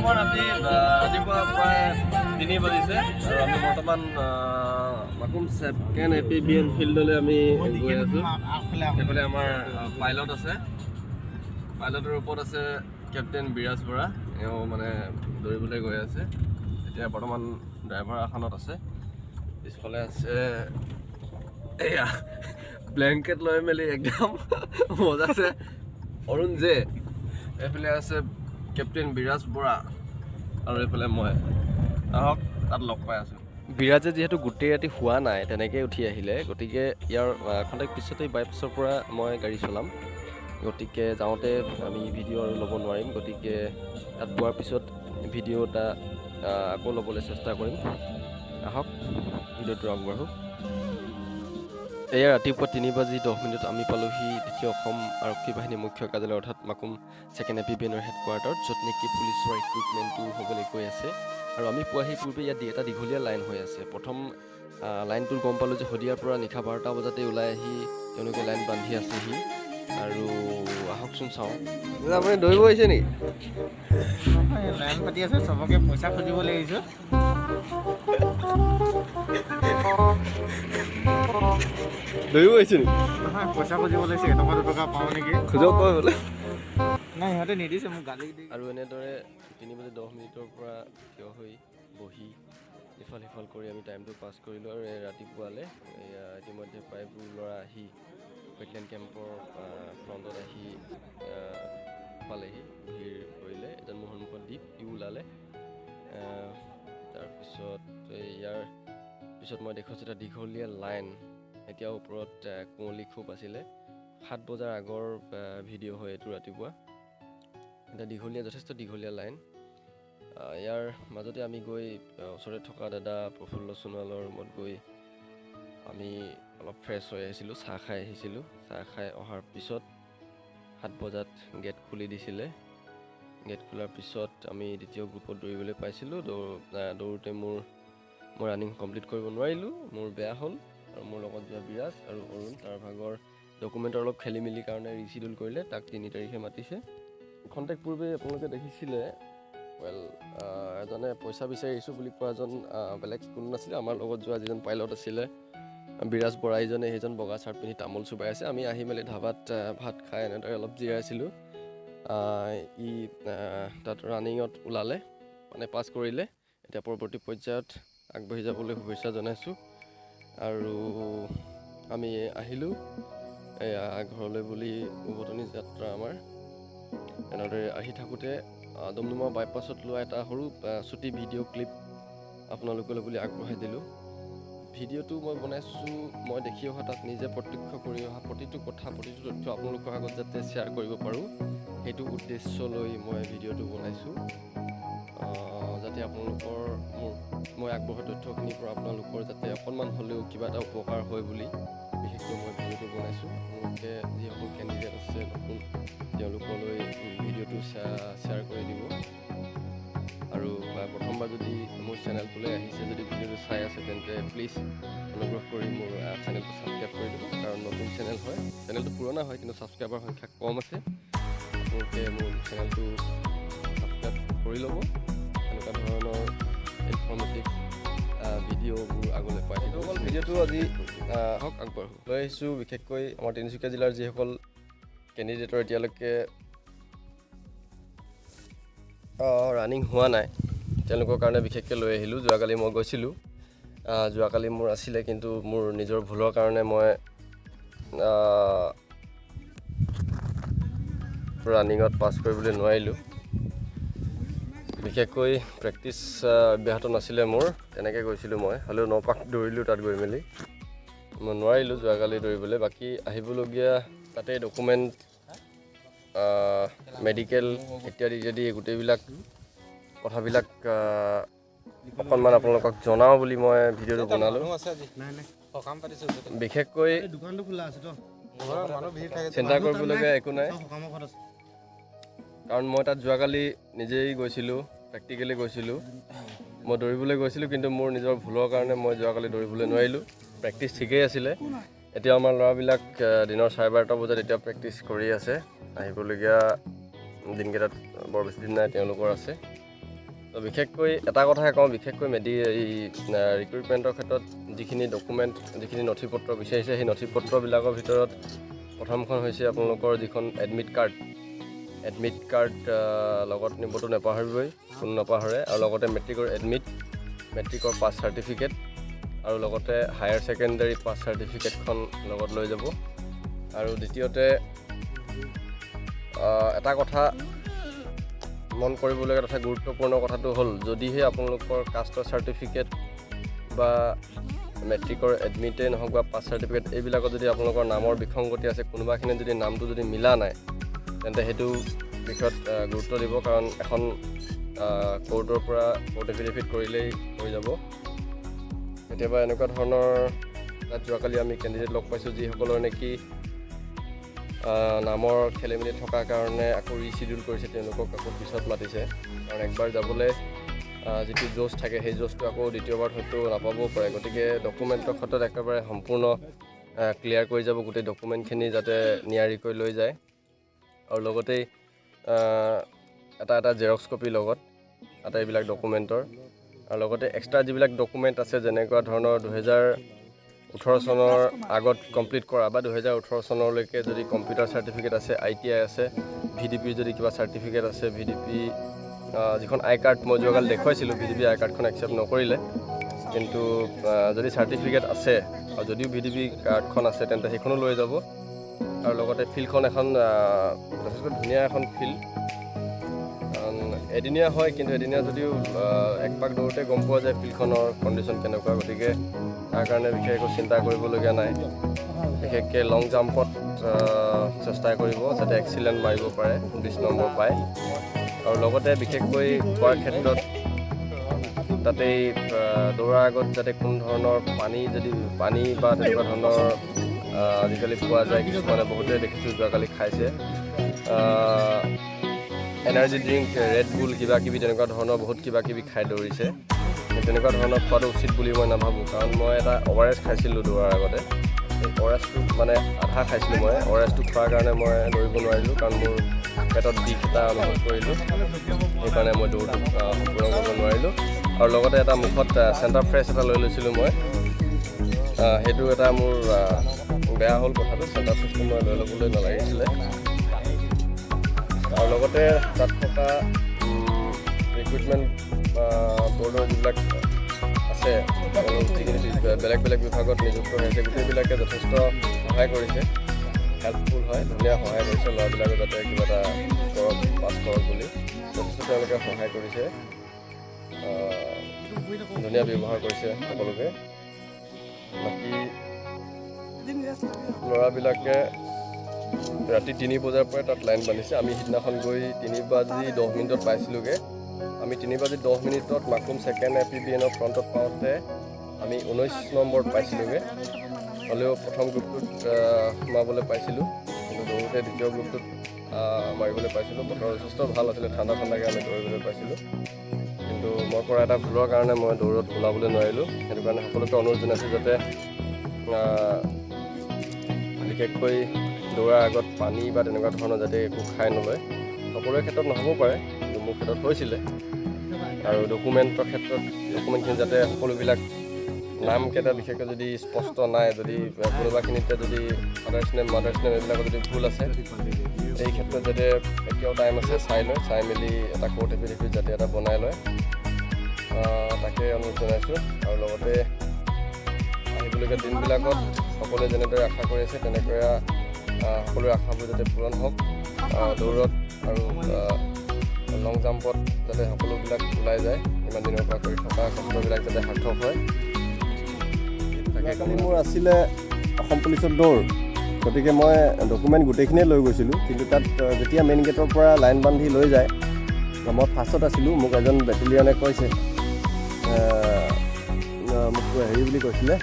বৰ্তমান আজি ৰাতিপুৱা প্ৰায় 3 বাজিছে আৰু আমি বৰ্তমান মাকুম ছেকেণ্ড APBN ফিল্ডলৈ আমি গৈ আছোঁ। সেইফালে আমাৰ পাইলট আছে, পাইলটৰ ওপৰত আছে কেপ্টেইন বিৰাজ বৰা, এওঁ মানে দৌৰিবলৈ গৈ আছে। এতিয়া বৰ্তমান ড্ৰাইভাৰ আসনত আছে, পিছফালে আছে এয়া ব্লেংকেট লৈ মেলি একদম মজা আছে অৰুণ জে, এইফালে আছে কেপ্টেইন বিৰাজ বৰা আৰু এইফালে মই। আহক তাত লগ পাই আছোঁ। বিৰাজে যিহেতু গোটেই ৰাতি শোৱা নাই তেনেকৈ উঠি আহিলে, গতিকে ইয়াৰ খন্তেক পিছতেই বাইপাছৰ পৰা মই গাড়ী চলাম। গতিকে যাওঁতে আমি ভিডিঅ' আৰু ল'ব নোৱাৰিম, গতিকে তাত পোৱাৰ পিছত ভিডিঅ' এটা আকৌ ল'বলৈ চেষ্টা কৰিম। আহক ভিডিঅ'টো আগবাঢ়ো। এয়া ৰাতিপুৱা 3:10 আমি পালোহি দ্বিতীয় অসম আৰক্ষী বাহিনী মুখ্য কাৰ্যালয় অৰ্থাৎ মাকুম ছেকেণ্ড APBNৰ হেডকোৱাৰ্টাৰত, য'ত নেকি পুলিচৰ ৰিক্ৰুটমেণ্টটো হ'বলৈ গৈ আছে। আৰু আমি পোৱাহি পূৰ্বে ইয়াত এটা দীঘলীয়া লাইন হৈ আছে। প্ৰথম লাইনটোত গম পালোঁ যে শদিয়াৰ পৰা নিশা 12টা বজাতে ওলাই আহি তেওঁলোকে লাইন বান্ধি আছেহি। আৰু আহকচোন চাওঁ, আপুনি দৌৰিব আহিছে নেকি? লাইন পাতি আছে, চবকে পইচা খুজিবলৈ আহিছোঁ। দৌৰিব আহিছে নেকি? নহয়, পইচা খুজিবলৈ আহিছে, এটকা 2 টকা পাওঁ নেকি? খোজক কয় বোলে। নাই, সিহঁতে নিদিছে, মোক গালি দি। আৰু এনেদৰে 3:10 পৰা থিয় হৈ বহি ইফাল সিফাল কৰি আমি টাইমটো পাছ কৰিলোঁ। আৰু ৰাতিপুৱালৈ ইতিমধ্যে প্ৰায়বোৰ ল'ৰা আহি বেটেলিয়ান কেম্পৰ ফ্ৰণ্টত আহি পালেহি, ভিৰ কৰিলে। এজন মোৰ সন্মুখত ইও ওলালে। তাৰপিছত ইয়াৰ পিছত মই দেখিছোঁ এটা দীঘলীয়া লাইন, এতিয়াও ওপৰত কুঁৱলী খুব আছিলে। 7 বজাৰ আগৰ ভিডিঅ' হয় এইটো ৰাতিপুৱা। এটা যথেষ্ট দীঘলীয়া লাইন। ইয়াৰ মাজতে আমি গৈ ওচৰতে থকা দাদা প্ৰফুল্ল সোণোৱালৰ ৰুমত গৈ আমি অলপ ফ্ৰেছ হৈ আহিছিলোঁ, চাহ খাই আহিছিলোঁ। চাহ খাই অহাৰ পিছত 7 বজাত গেট খুলি দিছিলে। গেট খোলাৰ পিছত আমি দ্বিতীয় গ্ৰুপত দৌৰিবলৈ পাইছিলোঁ। দৌৰোঁতে মই ৰানিং কমপ্লিট কৰিব নোৱাৰিলোঁ, মোৰ বেয়া হ'ল। আৰু মোৰ লগত যোৱা বিৰাজ আৰু অৰুণ, তাৰ ভাগৰ ডকুমেণ্টৰ অলপ খেলি মেলিৰ কাৰণে ৰিচিডিউল কৰিলে, তাক 3 তাৰিখে মাতিছে। খন্তেক পূৰ্বে আপোনালোকে দেখিছিলে এজনে পইচা বিচাৰি আহিছোঁ বুলি কোৱা এজন বেলেগ কোনো নাছিলে, আমাৰ লগত যোৱা যিজন পাইলট আছিলে বিৰাজ বৰা, সেইজন বগা চাৰ্ট পিন্ধি তামোল চুবাই আছে। আমি আহি মেলি ধাবাত ভাত খাই এনেদৰে অলপ জিৰাইছিলোঁ। তাত ৰানিঙত ওলালে, মানে পাছ কৰিলে। এতিয়া পৰৱৰ্তী পৰ্যায়ত আগবাঢ়ি যাবলৈ শুভেচ্ছা জনাইছোঁ। আৰু আমি আহিলোঁ এয়া ঘৰলৈ বুলি উভতনি যাত্ৰা আমাৰ। এনেদৰে আহি থাকোঁতে ডমডমা বাইপাছত লোৱা এটা সৰু চুটি ভিডিঅ' ক্লিপ আপোনালোকলৈ বুলি আগবঢ়াই দিলোঁ। ভিডিঅ'টো মই বনাইছোঁ, মই দেখি অহা, তাত নিজে প্ৰত্যক্ষ কৰি অহা প্ৰতিটো কথা, প্ৰতিটো তথ্য আপোনালোকৰ আগত যাতে শ্বেয়াৰ কৰিব পাৰোঁ, সেইটো উদ্দেশ্য লৈ মই ভিডিঅ'টো বনাইছোঁ। যাতে আপোনালোকৰ মই আগবঢ়োৱা তথ্যখিনিৰ পৰা আপোনালোকৰ যাতে অকণমান হ'লেও কিবা এটা উপকাৰ হয় বুলি বিশেষকৈ মই ভিডিঅ'টো বনাইছোঁ। আপোনালোকে যিসকল কেণ্ডিডেট আছে নতুন, তেওঁলোকলৈ ভিডিঅ'টো শ্বেয়াৰ কৰি দিব। আৰু প্ৰথমবাৰ যদি মোৰ চেনেলটোলৈ আহিছে, যদি ভিডিঅ'টো চাই আছে, তেন্তে প্লিজ অনুগ্ৰহ কৰি মোৰ চেনেলটো ছাবস্ক্ৰাইব কৰি দিব। কাৰণ নতুন চেনেল হয়, চেনেলটো পুৰণা হয় কিন্তু ছাবস্ক্ৰাইবাৰ সংখ্যা কম আছে। আপোনালোকে মোৰ চেনেলটো ছাবস্ক্ৰাইব কৰি ল'ব, এনেকুৱা ধৰণৰ ইনফৰ্মেটিভ ভিডিঅ'বোৰ আগলৈ পাই থাকিব। ভিডিঅ'টো আজি হওক আগবাঢ়ো লৈ আহিছোঁ, বিশেষকৈ আমাৰ তিনিচুকীয়া জিলাৰ যিসকল কেণ্ডিডেটৰ এতিয়ালৈকে ৰানিং হোৱা নাই, তেওঁলোকৰ কাৰণে বিশেষকৈ লৈ আহিলোঁ। যোৱাকালি মই গৈছিলোঁ, যোৱাকালি মোৰ আছিলে, কিন্তু মোৰ নিজৰ ভুলৰ কাৰণে মই ৰানিঙত পাছ কৰিবলৈ নোৱাৰিলোঁ। বিশেষকৈ প্ৰেক্টিছ অব্যাহত নাছিলে মোৰ, তেনেকৈ গৈছিলোঁ মই, হ'লেও 9 পাক দৌৰিলোঁ। তাত গৈ মেলি মই নোৱাৰিলোঁ যোৱাকালি দৌৰিবলৈ। বাকী আহিবলগীয়া তাতে ডকুমেণ্ট, মেডিকেল ইত্যাদি গোটেইবিলাক কথাবিলাক অকণমান আপোনালোকক জনাওঁ বুলি মই ভিডিঅ'টো বনালোঁ। বিশেষকৈ চিন্তা কৰিবলগীয়া একো নাই, কাৰণ মই তাত যোৱাকালি নিজেই গৈছিলোঁ, প্ৰেক্টিকেলি গৈছিলোঁ। মই দৌৰিবলৈ গৈছিলোঁ, কিন্তু মোৰ নিজৰ ভুলৰ কাৰণে মই যোৱাকালি দৌৰিবলৈ নোৱাৰিলোঁ। প্ৰেক্টিচ ঠিকেই আছিলে। এতিয়া আমাৰ ল'ৰাবিলাক দিনৰ 12:30 বজাত এতিয়া প্ৰেক্টিচ কৰি আছে। আহিবলগীয়া দিনকেইটাত বৰ বেছি দিন নাই, তেওঁলোকৰ আছে। তো বিশেষকৈ এটা কথাই কওঁ, বিশেষকৈ এই ৰিক্ৰুইটমেণ্টৰ ক্ষেত্ৰত যিখিনি ডকুমেণ্ট, যিখিনি নথি পত্ৰ বিচাৰিছে, সেই নথি পত্ৰবিলাকৰ ভিতৰত প্ৰথমখন হৈছে আপোনালোকৰ যিখন এডমিট কাৰ্ড লগত নিবতো নাপাহৰিবই, কোনো নাপাহৰে। আৰু লগতে মেট্ৰিকৰ পাছ চাৰ্টিফিকেট, আৰু লগতে হায়াৰ ছেকেণ্ডেৰী পাছ চাৰ্টিফিকেটখন লগত লৈ যাব। আৰু দ্বিতীয়তে এটা কথা মন কৰিবলগীয়া তথা গুৰুত্বপূৰ্ণ কথাটো হ'ল, যদিহে আপোনালোকৰ কাষ্টৰ চাৰ্টিফিকেট বা মেট্ৰিকৰ এডমিটেই নহওক বা পাছ চাৰ্টিফিকেট এইবিলাকত যদি আপোনালোকৰ নামৰ বিসংগতি আছে, কোনোবাখিনি যদি নামটো যদি মিলা নাই, তেন্তে সেইটো বিষয়ত গুৰুত্ব দিব। কাৰণ এখন কোৰ্টৰ পৰা কোৰ্ট এফিডেভিট কৰিলেই হৈ যাব। কেতিয়াবা এনেকুৱা ধৰণৰ তাত যোৱাকালি আমি কেণ্ডিডেট লগ পাইছোঁ, যিসকলৰ নেকি নামৰ খেলি মেলি থকাৰ কাৰণে আকৌ ৰিচিডিউল কৰিছে, তেওঁলোকক আকৌ পিছত মাতিছে। কাৰণ একবাৰ যাবলৈ যিটো জ'চ থাকে, সেই জ'চটো আকৌ দ্বিতীয়বাৰ হয়তো নাপাবও পাৰে। গতিকে ডকুমেণ্টৰ ক্ষেত্ৰত একেবাৰে সম্পূৰ্ণ ক্লিয়াৰ কৰি যাব, গোটেই ডকুমেণ্টখিনি যাতে নিয়াৰিকৈ লৈ যায়। আৰু লগতেই এটা জেৰক্স কপি লগত আটাইবিলাক ডকুমেণ্টৰ। আৰু লগতে এক্সট্ৰা যিবিলাক ডকুমেণ্ট আছে, যেনেকুৱা ধৰণৰ 2018 চনৰ আগত কমপ্লিট কৰা বা 2018 চনলৈকে যদি কম্পিউটাৰ চাৰ্টিফিকেট আছে, ITI আছে, VDP যদি কিবা চাৰ্টিফিকেট আছে, VDP যিখন আই কাৰ্ড মই যোৱাকালি দেখুৱাইছিলোঁ, VDP আই কাৰ্ডখন একচেপ্ট নকৰিলে। কিন্তু যদি চাৰ্টিফিকেট আছে আৰু যদিও VDP কাৰ্ডখন আছে, তেন্তে সেইখনো লৈ যাব। আৰু লগতে ফিল্ডখন এখন যথেষ্ট ধুনীয়া এখন ফিল্ড, এদিনীয়া হয়, কিন্তু এদিনীয়া যদিও একপাক দৌৰোতে গম পোৱা যায় ফিল্ডখনৰ কণ্ডিশ্যন কেনেকুৱা। গতিকে তাৰ কাৰণে বিশেষ একো চিন্তা কৰিবলগীয়া নাই। বিশেষকৈ লং জাম্পত চেষ্টা কৰিব যাতে এক্সিলেণ্ট মাৰিব পাৰে, 20 নম্বৰ পায়। আৰু লগতে বিশেষকৈ খোৱাৰ ক্ষেত্ৰত তাতেই দৌৰাৰ আগত যাতে কোনো ধৰণৰ পানী বা তেনেকুৱা ধৰণৰ আজিকালি পোৱা যায়, কিছুমানে বহুতে দেখিছোঁ যোৱাকালি খাইছে, এনাৰ্জি ড্ৰিংক, ৰেড বুল, কিবা কিবি তেনেকুৱা ধৰণৰ বহুত কিবা কিবি খাই দৌৰিছে। তেনেকুৱা ধৰণৰ খোৱাটো উচিত বুলি মই নাভাবোঁ। কাৰণ মই এটা ORS খাইছিলোঁ দৌৰাৰ আগতে। এই ORSটো মানে আধা খাইছিলোঁ মই। ORSটো খোৱাৰ কাৰণে মই দৌৰিব নোৱাৰিলোঁ, কাৰণ মোৰ পেটত বিষ এটা অনুভৱ কৰিলোঁ। সেইকাৰণে মই দৌৰটো সম্পূৰ্ণ কৰিব নোৱাৰিলোঁ। আৰু লগতে এটা মুখত চেণ্টাৰ ফ্ৰেছ এটা লৈ লৈছিলোঁ মই। সেইটো এটা মোৰ বেয়া হ'ল কথাটো, চেণ্টাৰ ফ্ৰেছটো মই লৈ ল'বলৈ নালাগিছিলে। আৰু লগতে তাত থকা ৰিক্ৰুইটমেণ্ট বৰ্ডৰ যিবিলাক আছে, যিখিনি বেলেগ বিভাগত নিযুক্ত হৈ আছে, গোটেইবিলাকে যথেষ্ট সহায় কৰিছে, হেল্পফুল হয়, ধুনীয়া সহায় কৰিছে। ল'ৰাবিলাকে যাতে কিবা এটা পাছ কৰক বুলি যথেষ্ট তেওঁলোকে সহায় কৰিছে, ধুনীয়া ব্যৱহাৰ কৰিছে সকলোকে। বাকী ল'ৰাবিলাকে ৰাতি 3 বজাৰ পৰাই তাত লাইন বান্ধিছে। আমি সিদিনাখন গৈ 3:10 পাইছিলোঁগৈ। আমি 3:10 মাকুম ছেকেণ্ড APBN ফ্ৰণ্টত পাওঁতে আমি 19 নম্বৰত পাইছিলোঁগৈ। হ'লেও প্ৰথম গ্ৰুপটোত সোমাবলৈ পাইছিলোঁ, কিন্তু দৌৰোতে দ্বিতীয় গ্ৰুপটোত মাৰিবলৈ পাইছিলোঁ। বতৰ যথেষ্ট ভাল আছিলে, ঠাণ্ডাকৈ আমি দৌৰিবলৈ পাইছিলোঁ। কিন্তু মই কৰা এটা ভুলৰ কাৰণে মই দৌৰত ওলাবলৈ নোৱাৰিলোঁ। সেইটো কাৰণে সকলোকে অনুৰোধ জনাইছোঁ যাতে বিশেষকৈ দৌৰাৰ আগত পানী বা তেনেকুৱা ধৰণৰ যাতে একো খাই নলয়। সকলোৰে ক্ষেত্ৰত নহ'ব পাৰে, কিন্তু মোৰ ক্ষেত্ৰত হৈছিলে। আৰু ডকুমেণ্টখিনি যাতে সকলোবিলাক নামকেইটা বিশেষকৈ যদি স্পষ্ট নাই, যদি কোনোবাখিনিতে যদি ফাদাৰ্ছ নেম, মাদাৰ্ছ নেম এইবিলাকত যদি ভুল আছে, এই ক্ষেত্ৰত যাতে এতিয়াও টাইম আছে চাই মেলি এটা কোৰ্ট এফিডেভিট যাতে এটা বনাই লয়, তাকে অনুৰোধ জনাইছোঁ। আৰু লগতে আহিবলগীয়া দিনবিলাকত সকলোৱে যেনেদৰে আশা কৰি আছে, তেনেকৈ সকলোৰে আশাবোৰ যাতে পূৰণ হওক। দৌৰত আৰু লং জাম্পত যাতে সকলোবিলাক ওলাই যায়, ইমান দিনৰ পৰা কৰি থকা কষ্টবিলাক যাতে সাৰ্থক হয়। কালি মোৰ আছিলে অসম পুলিচত দৌৰ, গতিকে মই ডকুমেণ্ট গোটেইখিনিয়ে লৈ গৈছিলোঁ। কিন্তু তাত যেতিয়া মেইন গেটৰ পৰা লাইন বান্ধি লৈ যায়, মই ফাৰ্ষ্টত আছিলোঁ। মোক এজন বেটেলিয়নে কৈছে, মোক হেৰি বুলি কৈছিলে,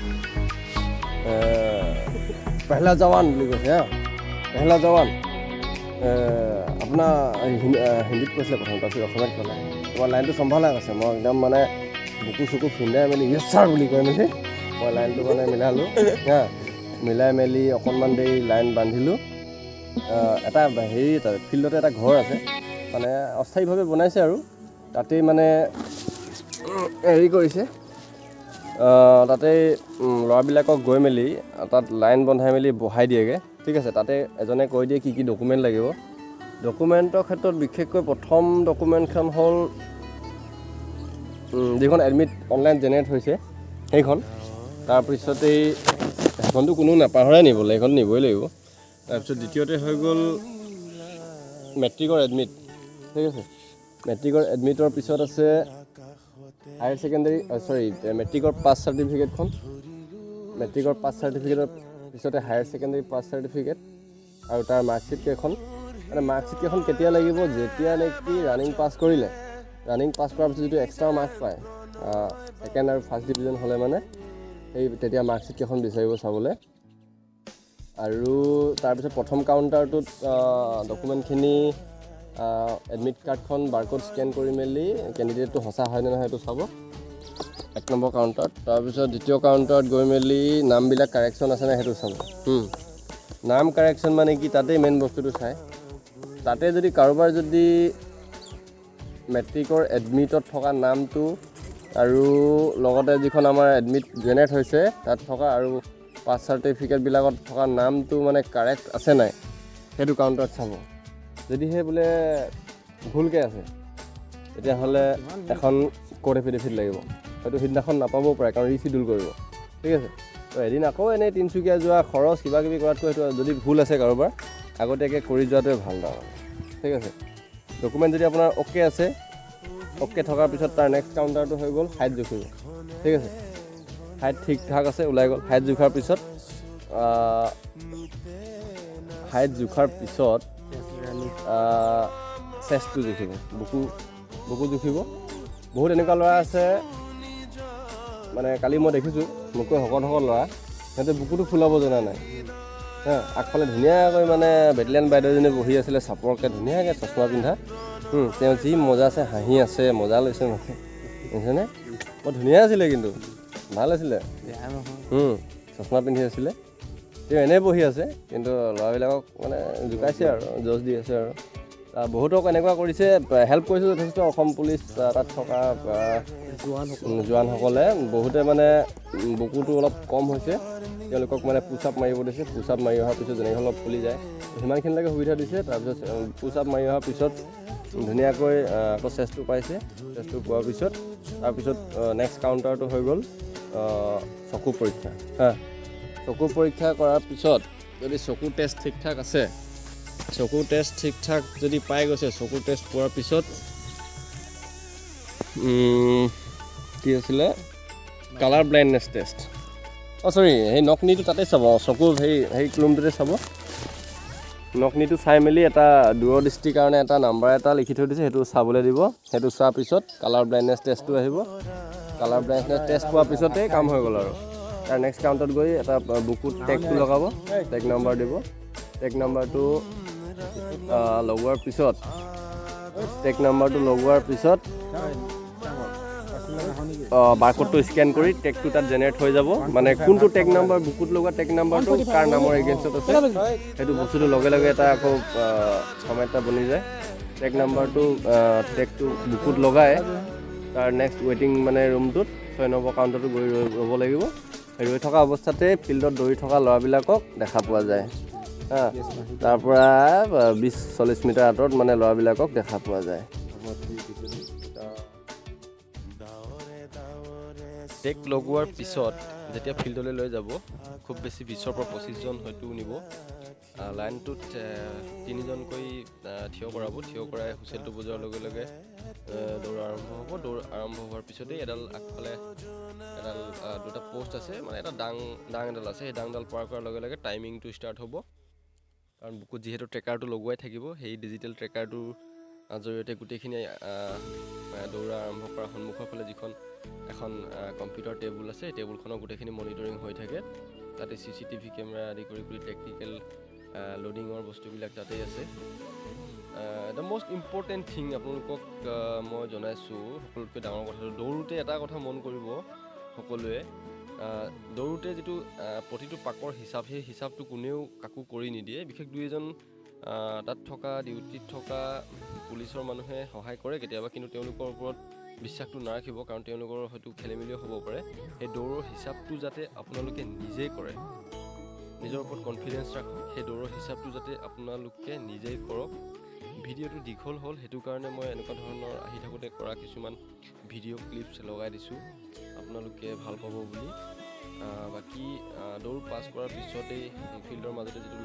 পেহলা জৱান বুলি কৈছে, পেহলা জৱান আপোনাৰ হিন্দীত কৈছিলে প্ৰথম, তাৰপিছত অসমীয়াত ক'লে, তোমাৰ লাইনটো চম্ভালা আছে। মই একদম মানে বুকু চকু খুন্দাই মেলি য়েছ ছাৰ বুলি কৈ মেলি মই লাইনটো মানে মিলালোঁ। মিলাই মেলি অকণমান দেৰি লাইন বান্ধিলোঁ। এটা ফিল্ডতে এটা ঘৰ আছে, মানে অস্থায়ীভাৱে বনাইছে আৰু তাতেই মানে হেৰি কৰিছে তাতে ল'ৰাবিলাকক গৈ মেলি তাত লাইন বন্ধাই মেলি বহাই দিয়েগৈ ঠিক আছে তাতে এজনে কৈ দিয়ে কি ডকুমেণ্ট লাগিব ডকুমেণ্টৰ ক্ষেত্ৰত বিশেষকৈ প্ৰথম ডকুমেণ্টখন হ'ল যিখন এডমিট অনলাইন জেনেৰেট হৈছে সেইখন তাৰপিছতেই সেইখনটো কোনো নাপাহৰাই নিবলৈ সেইখন নিবই লাগিব তাৰপিছত দ্বিতীয়তে হৈ গ'ল মেট্ৰিকৰ এডমিট ঠিক আছে মেট্ৰিকৰ এডমিটৰ পিছত আছে হায়াৰ ছেকেণ্ডেৰী মেট্ৰিকৰ পাছ চাৰ্টিফিকেটখন মেট্ৰিকৰ পাছ চাৰ্টিফিকেটৰ পিছতে হায়াৰ ছেকেণ্ডেৰী পাছ চাৰ্টিফিকেট আৰু তাৰ মাৰ্কশ্বিট কেইখন মানে মাৰ্কশ্বিট কেইখন কেতিয়া লাগিব যেতিয়া নেকি ৰানিং পাছ কৰিলে ৰানিং পাছ কৰাৰ পিছত যিটো এক্সট্ৰা মাৰ্কছ পায় ছেকেণ্ড আৰু ফাৰ্ষ্ট ডিভিজন হ'লে মানে সেই তেতিয়া মাৰ্কশ্বিট কেইখন বিচাৰিব চাবলৈ আৰু তাৰপিছত প্ৰথম কাউণ্টাৰটোত ডকুমেণ্টখিনি এডমিট কাৰ্ডখন বাৰক'ড স্কেন কৰি মেলি কেণ্ডিডেটটো সঁচা হয়নে নহয় সেইটো চাব 1 নম্বৰ কাউণ্টাৰত তাৰপিছত দ্বিতীয় কাউণ্টাৰত গৈ মেলি নামবিলাক কাৰেকশ্যন আছেনে সেইটো চাব নাম কাৰেকশ্যন মানে কি তাতেই মেইন বস্তুটো চায় তাতে যদি কাৰোবাৰ যদি মেট্ৰিকৰ এডমিটত থকা নামটো আৰু লগতে যিখন আমাৰ এডমিট জেনেৰেট হৈছে তাত থকা আৰু পাছ চাৰ্টিফিকেটবিলাকত থকা নামটো মানে কাৰেক্ট আছে নাই সেইটো কাউণ্টাৰত চাব যদিহে বোলে ভুলকৈ আছে তেতিয়াহ'লে এখন কোৰ্ট এফিডেভিট লাগিব হয়তো সিদিনাখন নাপাবও পাৰে কাৰণ ৰিচিডিউল কৰিব ঠিক আছে তো এদিন আকৌ এনেই তিনিচুকীয়া যোৱা খৰচ কিবা কিবি কৰাতকৈ সেইটো যদি ভুল আছে কাৰোবাৰ আগতীয়াকৈ কৰি যোৱাটোৱে ভাল তাৰমানে ঠিক আছে ডকুমেণ্ট যদি আপোনাৰ অ'কে আছে অ'কে থকাৰ পিছত তাৰ নেক্সট কাউণ্টাৰটো হৈ গ'ল হাইট জুখিব ঠিক আছে হাইট ঠিক ঠাক আছে ওলাই গ'ল হাইট জোখাৰ পিছত চেষ্টটো জুখিব বুকু জুখিব বহুত এনেকুৱা ল'ৰা আছে মানে কালি মই দেখিছোঁ মোতকৈ শকত ল'ৰা সিহঁতে বুকুটো ফুলাব জনা নাই আগফালে ধুনীয়াকৈ মানে বেটেলিয়ান বাইদেউজনী বহি আছিলে চাপৰকৈ ধুনীয়াকৈ চশমা পিন্ধা তেওঁ যি মজা আছে হাঁহি আছে মজা লৈছে মানে বুজিছেনে বৰ ধুনীয়া আছিলে কিন্তু ভাল আছিলে চশমা পিন্ধি আছিলে তেওঁ এনেই বহি আছে কিন্তু ল'ৰাবিলাকক মানে জোকাইছে আৰু জজ দি আছে আৰু বহুতক এনেকুৱা কৰিছে হেল্প কৰিছে যথেষ্ট অসম পুলিচ তাত থকা জোৱানসকলে বহুতে মানে বুকুটো অলপ কম হৈছে তেওঁলোকক মানে পুছ আপ মাৰিব দিছে পুছ আপ মাৰি অহাৰ পিছত যেনেকৈ অলপ ফুলি যায় সিমানখিনিলৈকে সুবিধা দিছে তাৰপিছত পুছ আপ মাৰি অহাৰ পিছত ধুনীয়াকৈ আকৌ চেষ্টটো পাইছে চেষ্টটো পোৱাৰ পিছত তাৰপিছত নেক্সট কাউণ্টাৰটো হৈ গ'ল চকু পৰীক্ষা চকু পৰীক্ষা কৰাৰ পিছত যদি চকু টেষ্ট ঠিক ঠাক আছে চকু টেষ্ট ঠিক ঠাক যদি পাই গৈছে চকু টেষ্ট পোৱাৰ পিছত কি আছিলে কালাৰ ব্লাইণ্ডনেছ টেষ্ট চৰি সেই নকনিটো তাতে চাব চকু সেই ক্লুমটোতে চাব নকনিটো চাই মেলি এটা দূৰদৃষ্টিৰ কাৰণে এটা নাম্বাৰ এটা লিখি থৈ দিছে সেইটো চাবলৈ দিব সেইটো চোৱাৰ পিছত কালাৰ ব্লাইণ্ডনেছ টেষ্টটো আহিব কালাৰ ব্লাইণ্ডনেছ টেষ্ট পোৱাৰ পিছতেই কাম হৈ গ'ল আৰু তাৰ নেক্সট কাউণ্টত গৈ এটা বুকুত টেগটো লগাব টেগ নাম্বাৰ দিব টেগ নাম্বাৰটো লগোৱাৰ পিছত বাৰক'ডটো স্কেন কৰি টেগটো তাত জেনেৰেট হৈ যাব মানে কোনটো টেগ নাম্বাৰ বুকুত লগোৱা টেগ নাম্বাৰটো কাৰ নামৰ এগেইনষ্টত আছে সেইটো বস্তুটো লগে লগে এটা আকৌ ফৰ্মেট এটা বনি যায় টেগ নাম্বাৰটো টেগটো বুকুত লগাই তাৰ নেক্সট ৱেইটিং মানে ৰুমটোত 6 নম্বৰ কাউণ্টাৰটো গৈ ৰ'ব লাগিব ৰৈ থকা অৱস্থাতে ফিল্ডত দৌৰি থকা ল'ৰাবিলাকক দেখা পোৱা যায় তাৰপৰা 20-40 মিটাৰ আঁতৰত মানে ল'ৰাবিলাকক দেখা পোৱা যায় টেগ লগোৱাৰ পিছত যেতিয়া ফিল্ডলৈ লৈ যাব খুব বেছি 20-25 জন হয়তো নিব লাইনটোত 3জনকৈ থিয় কৰাব থিয় কৰাই হুইচেলটো বজোৱাৰ লগে লগে দৌৰ আৰম্ভ হ'ব দৌৰ আৰম্ভ হোৱাৰ পিছতেই আগফালে দুটা পোষ্ট আছে মানে এটা ডাং এডাল আছে সেই ডাংডাল পাৰ কৰাৰ লগে লগে টাইমিংটো ষ্টাৰ্ট হ'ব কাৰণ বুকুত যিহেতু ট্ৰেকাৰটো লগোৱাই থাকিব সেই ডিজিটেল ট্ৰেকাৰটোৰ জৰিয়তে গোটেইখিনি দৌৰা আৰম্ভ কৰাৰ সন্মুখৰ ফালে যিখন এখন কম্পিউটাৰ টেবুল আছে টেবুলখনৰ গোটেইখিনি মনিটৰিং হৈ থাকে তাতে CCTV কেমেৰা আদি কৰি টেকনিকেল লোডিঙৰ বস্তুবিলাক তাতেই আছে দ্য মষ্ট ইম্পৰ্টেণ্ট থিং আপোনালোকক মই জনাইছোঁ সকলোতকৈ ডাঙৰ কথাটো দৌৰোতে এটা কথা মন কৰিব সকলোৱে দৌৰোতে যিটো প্ৰতিটো পাকৰ হিচাপ সেই হিচাপটো কোনেও কাকো কৰি নিদিয়ে বিশেষ 2-এজন তাত থকা ডিউটিত থকা পুলিচৰ মানুহে সহায় কৰে কেতিয়াবা, কিন্তু তেওঁলোকৰ ওপৰত বিশ্বাসটো নাৰাখিব, কাৰণ তেওঁলোকৰ হয়তো খেলিমেলিও হ'ব পাৰে। সেই দৌৰৰ হিচাপটো যাতে আপোনালোকে নিজেই কৰে, নিজৰ ওপৰত কনফিডেঞ্চ ৰাখক, সেই দৌৰৰ হিচাপটো যাতে আপোনালোকে নিজেই কৰক। ভিডিঅ'টো দীঘল হ'ল, সেইটো কাৰণে মই এনেকুৱা ধৰণৰ আহি থাকোঁতে কৰা কিছুমান ভিডিঅ' ক্লিপছ লগাই দিছোঁ, আপোনালোকে ভাল পাব বুলি। বাকী দৌৰ পাছ কৰাৰ পিছতেই ফিল্ডৰ মাজতে যিটো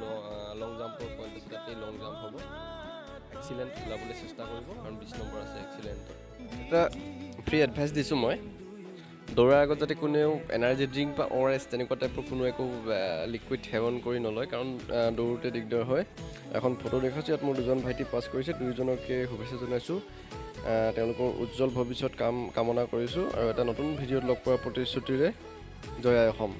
লং জাম্পৰ পইণ্ট আছে তাতেই লং জাম্প হ'ব। এক্সিলেণ্ট ওলাবলৈ চেষ্টা কৰিব, কাৰণ 20 নম্বৰ আছে এক্সিলেণ্ট। এটা ফ্ৰী এডভাইচ দিছোঁ মই, দৌৰাৰ আগত যাতে কোনেও এনাৰ্জি ড্ৰিংক বা ORS তেনেকুৱা টাইপৰ কোনো একো লিকুইড সেৱন কৰি নলয়, কাৰণ দৌৰোতে দিগদাৰ হয়। এখন ফটো দেখাইছোঁ, ইয়াত মোৰ দুজন ভাইটি পাছ কৰিছে, দুয়োজনকে শুভেচ্ছা জনাইছোঁ। তেওঁলোকৰ উজ্জ্বল ভৱিষ্যত কামনা কৰিছোঁ, আৰু এটা নতুন ভিডিঅ'ত লগ পোৱাৰ প্ৰতিশ্ৰুতিৰে জয় আই অসম।